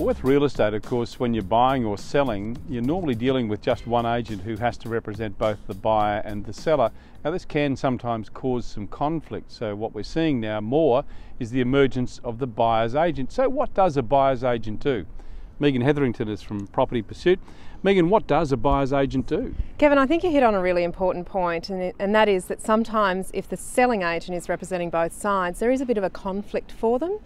with real estate, of course, when you're buying or selling, you're normally dealing with just one agent who has to represent both the buyer and the seller. Now, this can sometimes cause some conflict. So what we're seeing now more is the emergence of the buyer's agent. So what does a buyer's agent do? Megan Hetherington is from Property Pursuit. Megan, what does a buyer's agent do? Kevin, I think you hit on a really important point, and that is that sometimes if the selling agent is representing both sides, there is a bit of a conflict for them.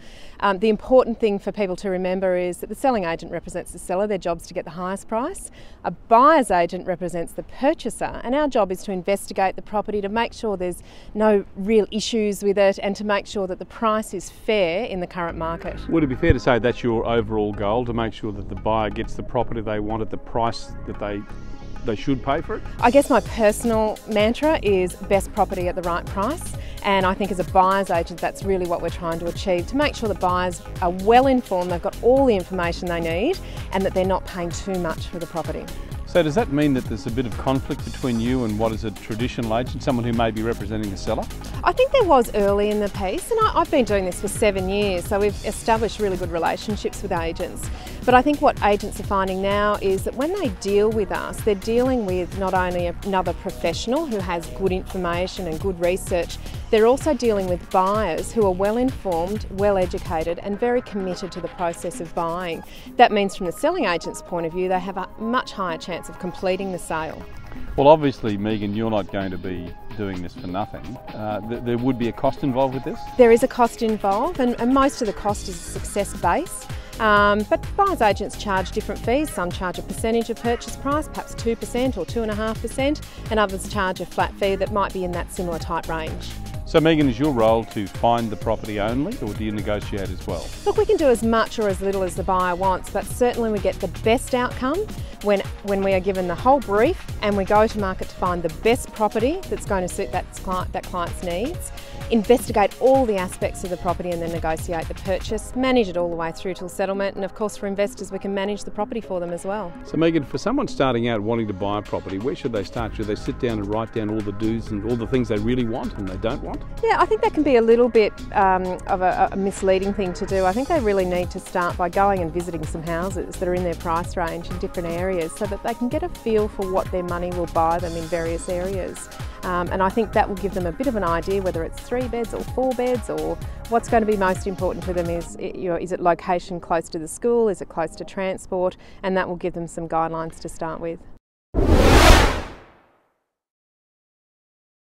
The important thing for people to remember is that the selling agent represents the seller. Their job is to get the highest price. A buyer's agent represents the purchaser, and our job is to investigate the property to make sure there's no real issues with it and to make sure that the price is fair in the current market. Would it be fair to say that's your overall goal, to make sure that the buyer gets the property they want at the price that they should pay for it? I guess my personal mantra is best property at the right price, and I think as a buyer's agent that's really what we're trying to achieve, to make sure that buyers are well informed, they've got all the information they need, and that they're not paying too much for the property. So does that mean that there's a bit of conflict between you and what is a traditional agent, someone who may be representing the seller? I think there was early in the piece, and I've been doing this for 7 years, so we've established really good relationships with agents. But I think what agents are finding now is that when they deal with us, they're dealing with not only another professional who has good information and good research, they're also dealing with buyers who are well informed, well educated and very committed to the process of buying. That means from the selling agent's point of view, they have a much higher chance of completing the sale. Well, obviously, Megan, you're not going to be doing this for nothing. There would be a cost involved with this? There is a cost involved, and most of the cost is success based. But buyer's agents charge different fees. Some charge a percentage of purchase price, perhaps 2% or 2.5%, and others charge a flat fee that might be in that similar type range. So Megan, is your role to find the property only, or do you negotiate as well? Look, we can do as much or as little as the buyer wants, but certainly we get the best outcome when we are given the whole brief and we go to market to find the best property that's going to suit that client's needs, investigate all the aspects of the property and then negotiate the purchase, manage it all the way through till settlement, and of course for investors we can manage the property for them as well. So Megan, for someone starting out wanting to buy a property, where should they start? Should they sit down and write down all the do's and all the things they really want and they don't want? Yeah, I think that can be a little bit of a misleading thing to do. I think they really need to start by going and visiting some houses that are in their price range in different areas so that they can get a feel for what their money will buy them in various areas. And I think that will give them a bit of an idea whether it's 3 beds or 4 beds, or what's going to be most important to them is it location close to the school, is it close to transport, and that will give them some guidelines to start with.